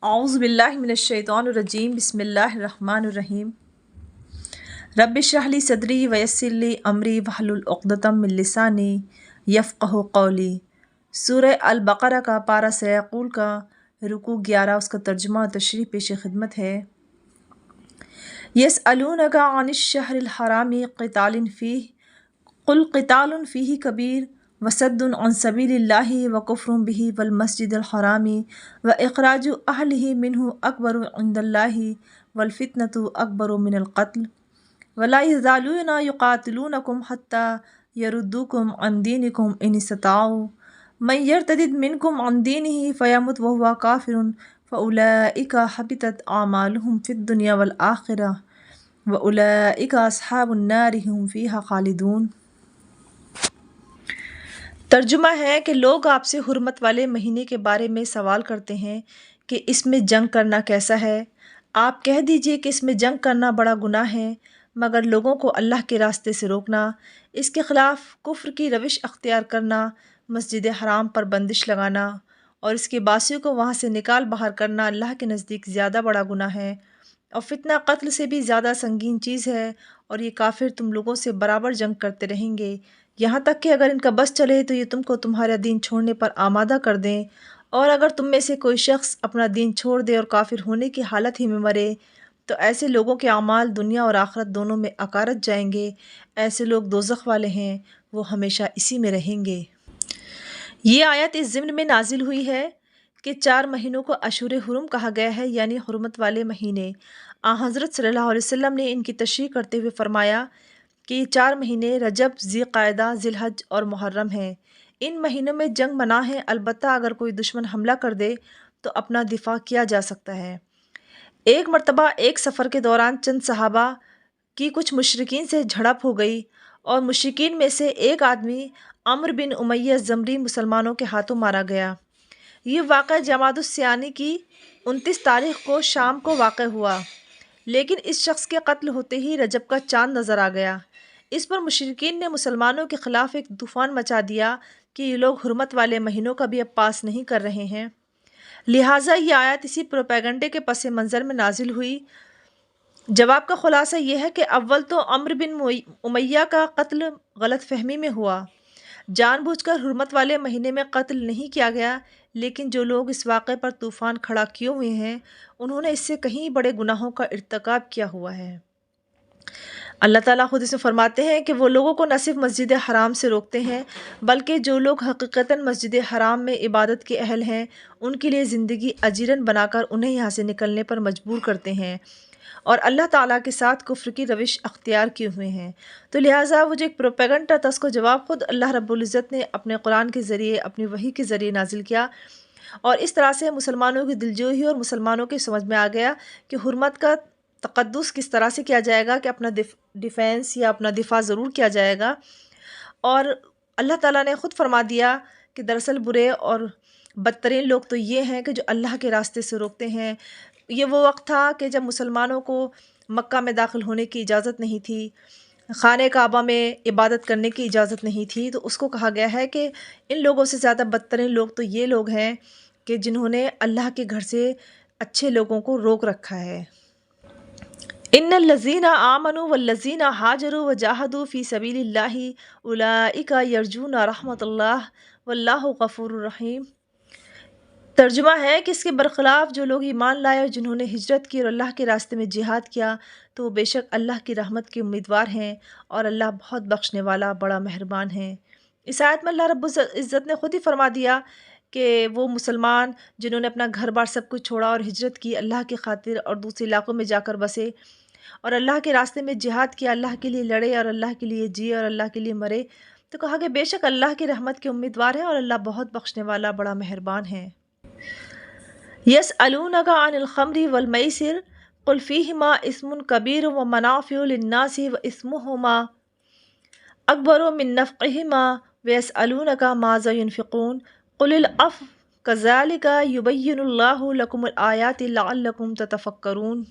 اعوذ باللہ من الشیطان الرجیم بسم اللہ الرحمن الرحیم رب اشرح لی صدری ویسر لی امری واحلل عقدۃ من لسانی یفقہوا قولی۔ سورہ البقرہ کا پارہ سیقول کا رکوع 11، اس کا ترجمہ و تشریح پیش خدمت ہے۔ یسألونک عن الشہر الحرام قتال فیہ قل قتال فیہ کبیر وصد عن سبیل اللہ وکفر بہ والمسجد الحرام واخراج اہلہ منہ اکبر عند اللہ والفتنۃ اکبر من القتل ولا یزالون یقاتلونکم حتی یردوکم عن دینکم ان استطاعوا من یرتد منکم عن دینہ فیمت وہو کافر فاولئک حبطت اعمالہم فی الدنیا والآخرہ واولئک اصحاب النار ہم فیہا خالدون۔ ترجمہ ہے کہ لوگ آپ سے حرمت والے مہینے کے بارے میں سوال کرتے ہیں کہ اس میں جنگ کرنا کیسا ہے۔ آپ کہہ دیجئے کہ اس میں جنگ کرنا بڑا گناہ ہے، مگر لوگوں کو اللہ کے راستے سے روکنا، اس کے خلاف کفر کی روش اختیار کرنا، مسجد حرام پر بندش لگانا اور اس کے باسیوں کو وہاں سے نکال باہر کرنا اللہ کے نزدیک زیادہ بڑا گناہ ہے، اور فتنہ قتل سے بھی زیادہ سنگین چیز ہے، اور یہ کافر تم لوگوں سے برابر جنگ کرتے رہیں گے، یہاں تک کہ اگر ان کا بس چلے تو یہ تم کو تمہارا دین چھوڑنے پر آمادہ کر دیں، اور اگر تم میں سے کوئی شخص اپنا دین چھوڑ دے اور کافر ہونے کی حالت ہی میں مرے تو ایسے لوگوں کے اعمال دنیا اور آخرت دونوں میں اکارت جائیں گے، ایسے لوگ دوزخ والے ہیں، وہ ہمیشہ اسی میں رہیں گے۔ یہ آیت اس ضمن میں نازل ہوئی ہے کہ 4 مہینوں کو اشہر حرم کہا گیا ہے، یعنی حرمت والے مہینے۔ حضرت صلی اللہ علیہ وسلم نے ان کی تشریح کرتے ہوئے فرمایا کہ یہ 4 مہینے رجب، ذی قعدہ، ذی الحج اور محرم ہیں۔ ان مہینوں میں جنگ منع ہے، البتہ اگر کوئی دشمن حملہ کر دے تو اپنا دفاع کیا جا سکتا ہے۔ ایک مرتبہ ایک سفر کے دوران چند صحابہ کی کچھ مشرکین سے جھڑپ ہو گئی اور مشرکین میں سے ایک آدمی عمرو بن امیہ الزمری مسلمانوں کے ہاتھوں مارا گیا۔ یہ واقعہ جمادی الثانی کی 29 تاریخ کو شام کو واقع ہوا، لیکن اس شخص کے قتل ہوتے ہی رجب کا چاند نظر آ گیا۔ اس پر مشرکین نے مسلمانوں کے خلاف ایک طوفان مچا دیا کہ یہ لوگ حرمت والے مہینوں کا بھی اب پاس نہیں کر رہے ہیں، لہٰذا یہ آیت اسی پروپیگنڈے کے پس منظر میں نازل ہوئی۔ جواب کا خلاصہ یہ ہے کہ اول تو عمرو بن امیہ کا قتل غلط فہمی میں ہوا، جان بوجھ کر حرمت والے مہینے میں قتل نہیں کیا گیا، لیکن جو لوگ اس واقعے پر طوفان کھڑا کیے ہوئے ہیں انہوں نے اس سے کہیں بڑے گناہوں کا ارتکاب کیا ہوا ہے۔ اللہ تعالیٰ خود اس میں فرماتے ہیں کہ وہ لوگوں کو نہ صرف مسجد حرام سے روکتے ہیں بلکہ جو لوگ حقیقتاً مسجد حرام میں عبادت کے اہل ہیں ان کے لیے زندگی اجیرن بنا کر انہیں یہاں سے نکلنے پر مجبور کرتے ہیں، اور اللہ تعالیٰ کے ساتھ کفر کی روش اختیار کیے ہوئے ہیں۔ تو لہٰذا وہ جو ایک پروپیگنڈا تھا اس کو جواب خود اللہ رب العزت نے اپنے قرآن کے ذریعے، اپنی وحی کے ذریعے نازل کیا، اور اس طرح سے مسلمانوں کی دلجوئی اور مسلمانوں کے سمجھ میں آ گیا کہ حرمت کا تقدس کس طرح سے کیا جائے گا، کہ اپنا ڈیفینس یا اپنا دفاع ضرور کیا جائے گا۔ اور اللہ تعالیٰ نے خود فرما دیا کہ دراصل برے اور بدترین لوگ تو یہ ہیں کہ جو اللہ کے راستے سے روکتے ہیں۔ یہ وہ وقت تھا کہ جب مسلمانوں کو مکہ میں داخل ہونے کی اجازت نہیں تھی، خانہ کعبہ میں عبادت کرنے کی اجازت نہیں تھی، تو اس کو کہا گیا ہے کہ ان لوگوں سے زیادہ بدترین لوگ تو یہ لوگ ہیں کہ جنہوں نے اللہ کے گھر سے اچھے لوگوں کو روک رکھا ہے۔ ان الذین آمنوا والذین ہاجروا وجاہدوا فی سبیل اللہ اولئک یرجون رحمت اللہ واللہ غفور رحیم۔ ترجمہ ہے کہ اس کے برخلاف جو لوگ ایمان لائے اور جنہوں نے ہجرت کی اور اللہ کے راستے میں جہاد کیا تو وہ بے شک اللہ کی رحمت کے امیدوار ہیں، اور اللہ بہت بخشنے والا بڑا مہربان ہے۔ اس آیت میں اللہ رب العزت نے خود ہی فرما دیا کہ وہ مسلمان جنہوں نے اپنا گھر بار سب کچھ چھوڑا اور ہجرت کی اللہ کی خاطر اور دوسرے علاقوں میں جا کر بسے اور اللہ کے راستے میں جہاد کیا، اللہ کے لیے لڑے اور اللہ کے لیے جیے اور اللہ کے لیے مرے، تو کہا کہ بے شک اللہ کی رحمت کے امیدوار ہیں اور اللہ بہت بخشنے والا بڑا مہربان ہے۔ یسألونک عن الخمر والمیسر قل فیہما اسم کبیر ومنافع للناس واسمہما اکبر من نفعہما ویسألونک ماذا ینفقون قل العفو کذالک یبین اللہ لکم الآیات لعلکم تتفکرون۔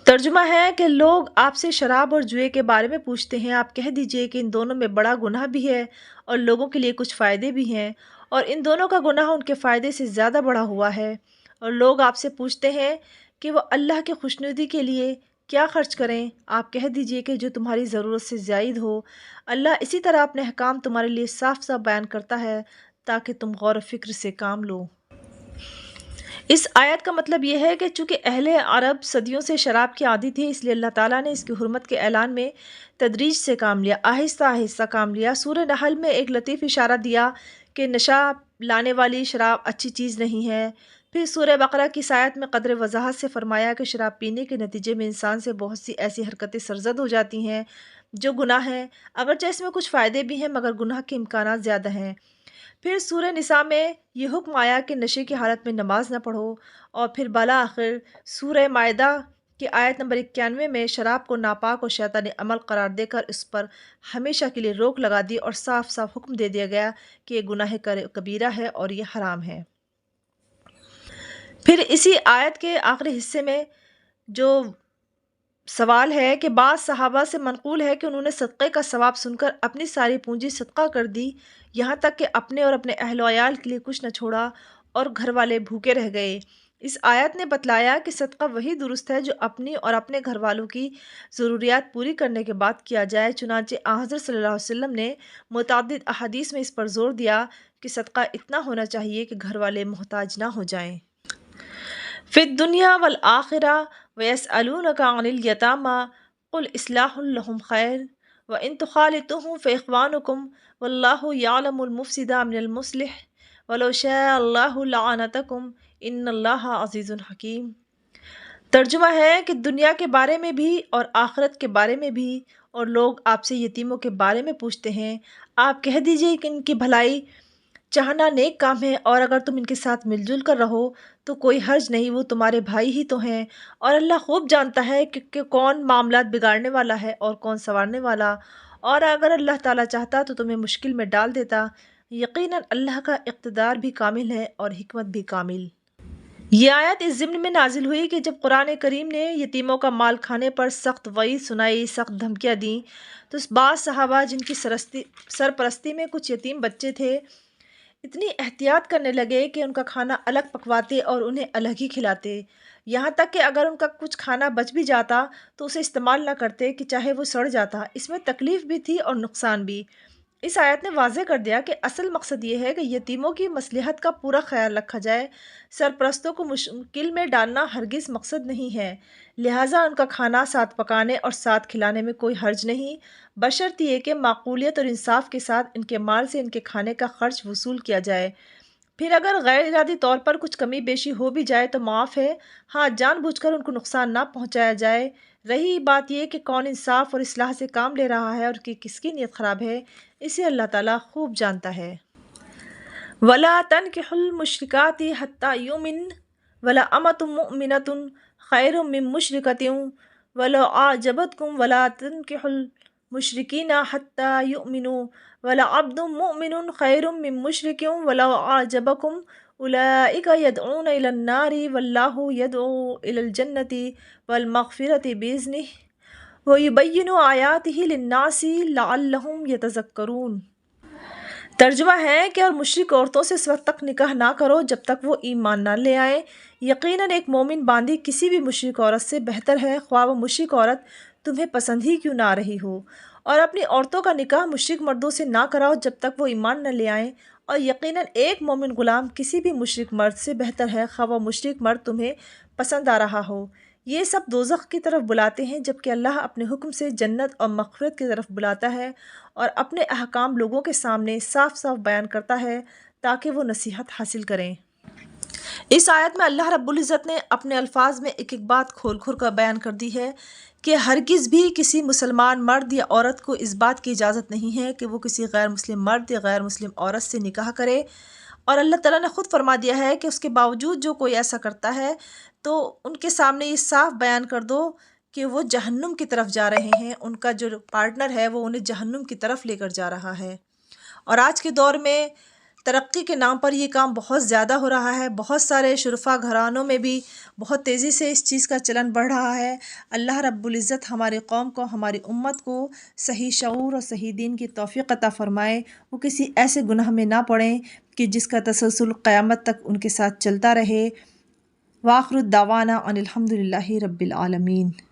ترجمہ ہے کہ لوگ آپ سے شراب اور جوئے کے بارے میں پوچھتے ہیں، آپ کہہ دیجئے کہ ان دونوں میں بڑا گناہ بھی ہے اور لوگوں کے لیے کچھ فائدے بھی ہیں، اور ان دونوں کا گناہ ان کے فائدے سے زیادہ بڑا ہوا ہے، اور لوگ آپ سے پوچھتے ہیں کہ وہ اللہ کی خوشنودی کے لیے کیا خرچ کریں، آپ کہہ دیجئے کہ جو تمہاری ضرورت سے زائد ہو۔ اللہ اسی طرح اپنے احکام تمہارے لیے صاف صاف بیان کرتا ہے تاکہ تم غور و فکر سے کام لو۔ اس آیت کا مطلب یہ ہے کہ چونکہ اہل عرب صدیوں سے شراب کی عادی تھی، اس لیے اللہ تعالیٰ نے اس کی حرمت کے اعلان میں تدریج سے کام لیا، آہستہ آہستہ کام لیا۔ سورہ نحل میں ایک لطیف اشارہ دیا کہ نشہ لانے والی شراب اچھی چیز نہیں ہے۔ پھر سورہ بقرہ کی اس آیت میں قدر وضاحت سے فرمایا کہ شراب پینے کے نتیجے میں انسان سے بہت سی ایسی حرکتیں سرزد ہو جاتی ہیں جو گناہ ہیں، اگرچہ اس میں کچھ فائدے بھی ہیں مگر گناہ کے امکانات زیادہ ہیں۔ پھر سورہ نساء میں یہ حکم آیا کہ نشے کی حالت میں نماز نہ پڑھو، اور پھر بالآخر سورہ مائدہ کی آیت نمبر 91 میں شراب کو ناپاک اور شیطانی عمل قرار دے کر اس پر ہمیشہ کے لیے روک لگا دی اور صاف صاف حکم دے دیا گیا کہ یہ گناہ کبیرہ ہے اور یہ حرام ہے۔ پھر اسی آیت کے آخری حصے میں جو سوال ہے کہ بعض صحابہ سے منقول ہے کہ انہوں نے صدقے کا ثواب سن کر اپنی ساری پونجی صدقہ کر دی، یہاں تک کہ اپنے اور اپنے اہل و عیال کے لیے کچھ نہ چھوڑا اور گھر والے بھوکے رہ گئے۔ اس آیت نے بتلایا کہ صدقہ وہی درست ہے جو اپنی اور اپنے گھر والوں کی ضروریات پوری کرنے کے بعد کیا جائے۔ چنانچہ حضرت صلی اللہ علیہ وسلم نے متعدد احادیث میں اس پر زور دیا کہ صدقہ اتنا ہونا چاہیے کہ گھر والے محتاج نہ ہو جائیں۔ فی الدنیا والآخرہ ویسألونک عن الیتامی قل اصلاح لہم خیر وان تخالطوہم فاخوانکم واللہ یعلم المفسد من المصلح ولو شاء اللہ لعنتکم ان اللہ عزیز حکیم۔ ترجمہ ہے کہ دنیا کے بارے میں بھی اور آخرت کے بارے میں بھی، اور لوگ آپ سے یتیموں کے بارے میں پوچھتے ہیں، آپ کہہ دیجئے کہ ان کی بھلائی چاہنا نیک کام ہے، اور اگر تم ان کے ساتھ مل جل کر رہو تو کوئی حرج نہیں، وہ تمہارے بھائی ہی تو ہیں، اور اللہ خوب جانتا ہے کہ کون معاملات بگاڑنے والا ہے اور کون سنوارنے والا، اور اگر اللہ تعالیٰ چاہتا تو تمہیں مشکل میں ڈال دیتا، یقیناً اللہ کا اقتدار بھی کامل ہے اور حکمت بھی کامل۔ یہ آیت اس ضمن میں نازل ہوئی کہ جب قرآن کریم نے یتیموں کا مال کھانے پر سخت وعید سنائی، سخت دھمکیاں دیں، تو بعض صحابہ جن کی سرپرستی میں کچھ یتیم بچے تھے، اتنی احتیاط کرنے لگے کہ ان کا کھانا الگ پکواتے اور انہیں الگ ہی کھلاتے، یہاں تک کہ اگر ان کا کچھ کھانا بچ بھی جاتا تو اسے استعمال نہ کرتے کہ چاہے وہ سڑ جاتا۔ اس میں تکلیف بھی تھی اور نقصان بھی۔ اس آیت نے واضح کر دیا کہ اصل مقصد یہ ہے کہ یتیموں کی مصلحت کا پورا خیال رکھا جائے، سرپرستوں کو مشکل میں ڈالنا ہرگز مقصد نہیں ہے، لہٰذا ان کا کھانا ساتھ پکانے اور ساتھ کھلانے میں کوئی حرج نہیں، بشرط یہ کہ معقولیت اور انصاف کے ساتھ ان کے مال سے ان کے کھانے کا خرچ وصول کیا جائے۔ پھر اگر غیر ارادی طور پر کچھ کمی بیشی ہو بھی جائے تو معاف ہے، ہاں جان بوجھ کر ان کو نقصان نہ پہنچایا جائے۔ رہی بات یہ کہ کون انصاف اور اصلاح سے کام لے رہا ہے اور کس کی نیت خراب ہے، اسے اللہ تعالیٰ خوب جانتا ہے۔ وَلَا تَنْكِحُوا الْمُشْرِكَاتِ حَتَّى يُؤْمِنْ وَلَأَمَةٌ مُؤْمِنَةٌ خَيْرٌ مِّن مُّشْرِكَةٍ وَلَوْ أَعْجَبَتْكُمْ وَلَا تَنْكِحُوا الْمُشْرِكِينَ حَتَّى يُؤْمِنُوا وَلَعَبْدٌ مُّؤْمِنٌ خَيْرٌ مِّن مُّشْرِكٍ وَلَوْ أَعْجَبَكُمْ أُولَٰئِكَ يَدْعُونَ إِلَى النَّارِ وَاللَّهُ يَدْعُو إِلَى الْجَنَّةِ وَالْمَغْفِرَةِ بِإِذْنِهِ وَيُبَيِّنُ آيَاتِهِ لِلنَّاسِ لَعَلَّهُمْ يَتَذَكَّرُونَ۔ ترجمہ ہے کہ اور مشرک عورتوں سے اس وقت تک نکاح نہ کرو جب تک وہ ایمان نہ لے آئیں، یقیناً ایک مومن باندی کسی بھی مشرک عورت سے بہتر ہے، خواہ وہ مشرک عورت تمہیں پسند ہی کیوں نہ آ رہی ہو، اور اپنی عورتوں کا نکاح مشرک مردوں سے نہ کراؤ جب تک وہ ایمان نہ لے آئیں، اور یقیناً ایک مومن غلام کسی بھی مشرک مرد سے بہتر ہے، خواہ وہ مشرک مرد تمہیں پسند آ رہا ہو۔ یہ سب دوزخ کی طرف بلاتے ہیں جبکہ اللہ اپنے حکم سے جنت اور مغفرت کی طرف بلاتا ہے اور اپنے احکام لوگوں کے سامنے صاف صاف بیان کرتا ہے تاکہ وہ نصیحت حاصل کریں۔ اس آیت میں اللہ رب العزت نے اپنے الفاظ میں ایک ایک بات کھول کھول کر بیان کر دی ہے کہ ہرگز بھی کسی مسلمان مرد یا عورت کو اس بات کی اجازت نہیں ہے کہ وہ کسی غیر مسلم مرد یا غیر مسلم عورت سے نکاح کرے، اور اللہ تعالیٰ نے خود فرما دیا ہے کہ اس کے باوجود جو کوئی ایسا کرتا ہے تو ان کے سامنے یہ صاف بیان کر دو کہ وہ جہنم کی طرف جا رہے ہیں، ان کا جو پارٹنر ہے وہ انہیں جہنم کی طرف لے کر جا رہا ہے۔ اور آج کے دور میں ترقی کے نام پر یہ کام بہت زیادہ ہو رہا ہے، بہت سارے شرفا گھرانوں میں بھی بہت تیزی سے اس چیز کا چلن بڑھ رہا ہے۔ اللہ رب العزت ہماری قوم کو، ہماری امت کو صحیح شعور اور صحیح دین کی توفیق عطا فرمائے، وہ کسی ایسے گناہ میں نہ پڑیں کہ جس کا تسلسل قیامت تک ان کے ساتھ چلتا رہے۔ وآخر الدعوانا ان الحمد للہ رب العالمین۔